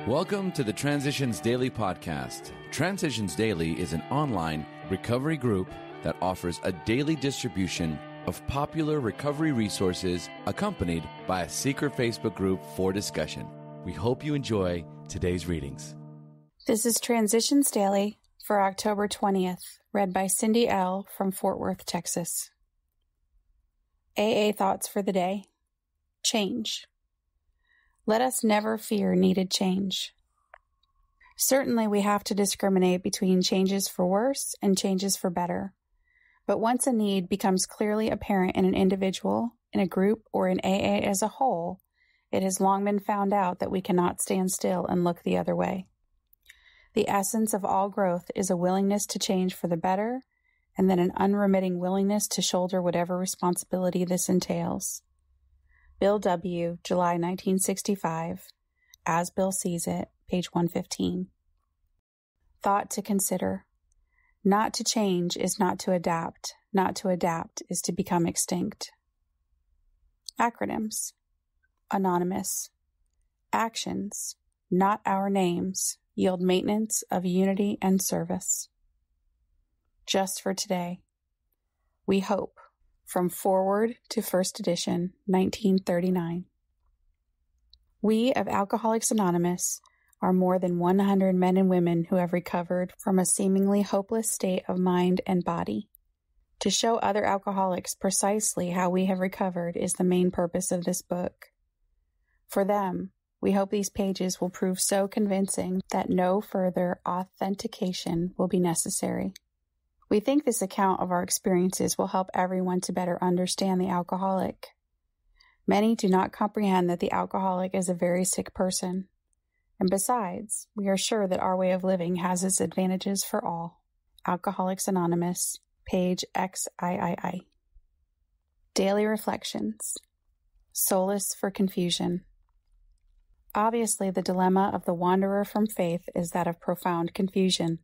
Welcome to the Transitions Daily podcast. Transitions Daily is an online recovery group that offers a daily distribution of popular recovery resources accompanied by a secret Facebook group for discussion. We hope you enjoy today's readings. This is Transitions Daily for October 20th, read by Cindy L. from Fort Worth, Texas. AA thoughts for the day. Change. Let us never fear needed change. Certainly we have to discriminate between changes for worse and changes for better. But once a need becomes clearly apparent in an individual, in a group, or in AA as a whole, it has long been found out that we cannot stand still and look the other way. The essence of all growth is a willingness to change for the better, and then an unremitting willingness to shoulder whatever responsibility this entails. Bill W., July 1965, As Bill Sees It, page 115. Thought to consider. Not to change is not to adapt. Not to adapt is to become extinct. Acronyms. Anonymous. Actions, not our names, yield maintenance of unity and service. Just for today. We hope. From Forward to First Edition, 1939. We of Alcoholics Anonymous are more than 100 men and women who have recovered from a seemingly hopeless state of mind and body. To show other alcoholics precisely how we have recovered is the main purpose of this book. For them, we hope these pages will prove so convincing that no further authentication will be necessary. We think this account of our experiences will help everyone to better understand the alcoholic. Many do not comprehend that the alcoholic is a very sick person. And besides, we are sure that our way of living has its advantages for all. Alcoholics Anonymous, page XIII. Daily Reflections. Solace for Confusion. Obviously, the dilemma of the wanderer from faith is that of profound confusion.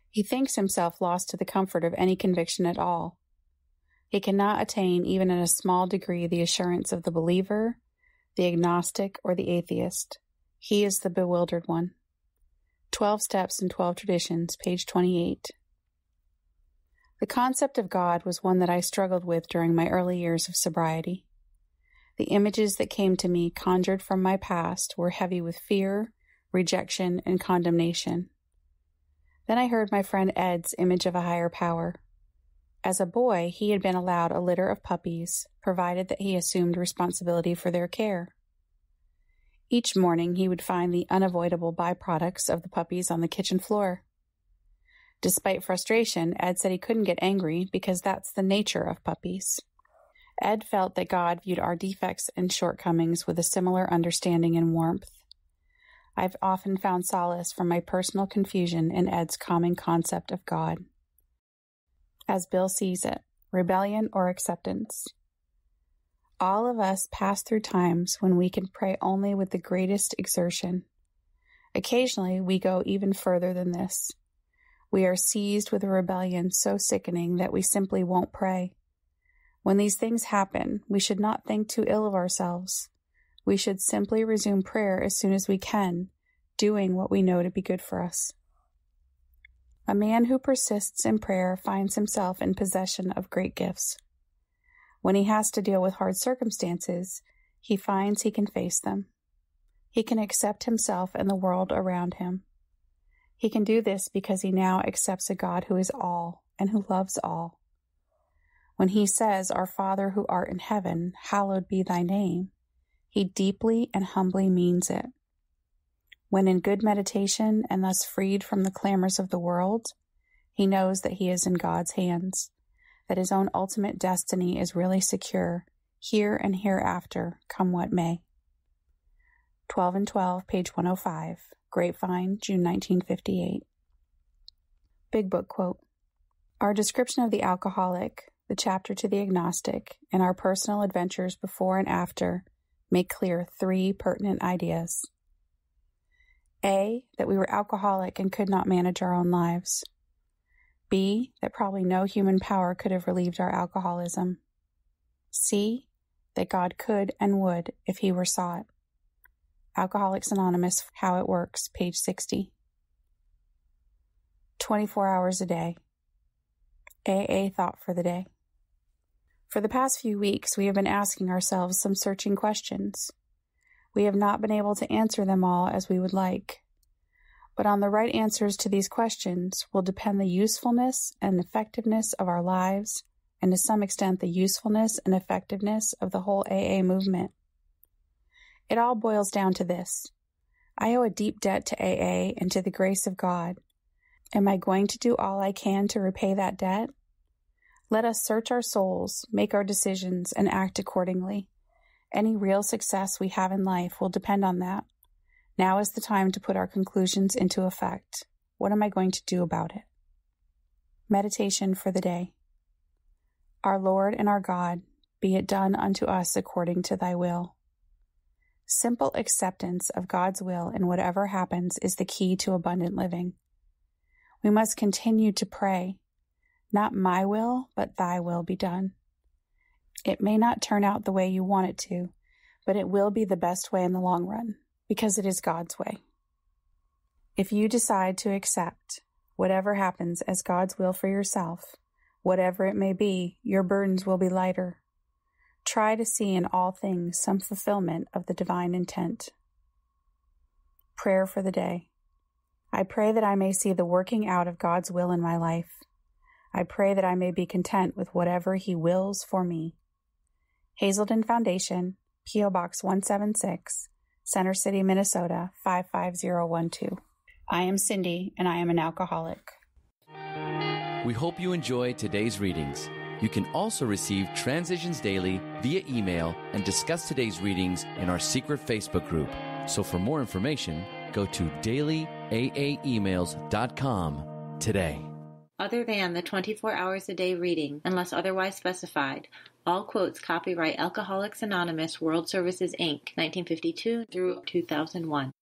He thinks himself lost to the comfort of any conviction at all. He cannot attain even in a small degree the assurance of the believer, the agnostic, or the atheist. He is the bewildered one. 12 Steps and 12 Traditions, page 28. The concept of God was one that I struggled with during my early years of sobriety. The images that came to me conjured from my past were heavy with fear, rejection, and condemnation. Then I heard my friend Ed's image of a higher power. As a boy, he had been allowed a litter of puppies, provided that he assumed responsibility for their care. Each morning, he would find the unavoidable byproducts of the puppies on the kitchen floor. Despite frustration, Ed said he couldn't get angry because that's the nature of puppies. Ed felt that God viewed our defects and shortcomings with a similar understanding and warmth. I've often found solace from my personal confusion in Ed's calming concept of God. As Bill Sees It, Rebellion or Acceptance. All of us pass through times when we can pray only with the greatest exertion. Occasionally, we go even further than this. We are seized with a rebellion so sickening that we simply won't pray. When these things happen, we should not think too ill of ourselves. We should simply resume prayer as soon as we can, doing what we know to be good for us. A man who persists in prayer finds himself in possession of great gifts. When he has to deal with hard circumstances, he finds he can face them. He can accept himself and the world around him. He can do this because he now accepts a God who is all and who loves all. When he says, "Our Father who art in heaven, hallowed be thy name," he deeply and humbly means it. When in good meditation and thus freed from the clamors of the world, he knows that he is in God's hands, that his own ultimate destiny is really secure, here and hereafter, come what may. 12 and 12, page 105, Grapevine, June 1958. Big Book quote. Our description of the alcoholic, the chapter to the agnostic, and our personal adventures before and after make clear 3 pertinent ideas. A, that we were alcoholic and could not manage our own lives. B, that probably no human power could have relieved our alcoholism. C, that God could and would if he were sought. Alcoholics Anonymous, How It Works, page 60. 24 hours a day. AA thought for the day. For the past few weeks, we have been asking ourselves some searching questions. We have not been able to answer them all as we would like. But on the right answers to these questions will depend the usefulness and effectiveness of our lives, and to some extent the usefulness and effectiveness of the whole AA movement. It all boils down to this. I owe a deep debt to AA and to the grace of God. Am I going to do all I can to repay that debt? Let us search our souls, make our decisions, and act accordingly. Any real success we have in life will depend on that. Now is the time to put our conclusions into effect. What am I going to do about it? Meditation for the day. Our Lord and our God, be it done unto us according to thy will. Simple acceptance of God's will in whatever happens is the key to abundant living. We must continue to pray, not my will, but thy will be done. It may not turn out the way you want it to, but it will be the best way in the long run, because it is God's way. If you decide to accept whatever happens as God's will for yourself, whatever it may be, your burdens will be lighter. Try to see in all things some fulfillment of the divine intent. Prayer for the day. I pray that I may see the working out of God's will in my life. I pray that I may be content with whatever He wills for me. Hazelden Foundation, P.O. Box 176, Center City, Minnesota, 55012. I am Cindy, and I am an alcoholic. We hope you enjoyed today's readings. You can also receive Transitions Daily via email and discuss today's readings in our secret Facebook group. So for more information, go to dailyaaemails.com today. Other than the 24 hours a day reading, unless otherwise specified, all quotes copyright Alcoholics Anonymous World Services, Inc., 1952 through 2001.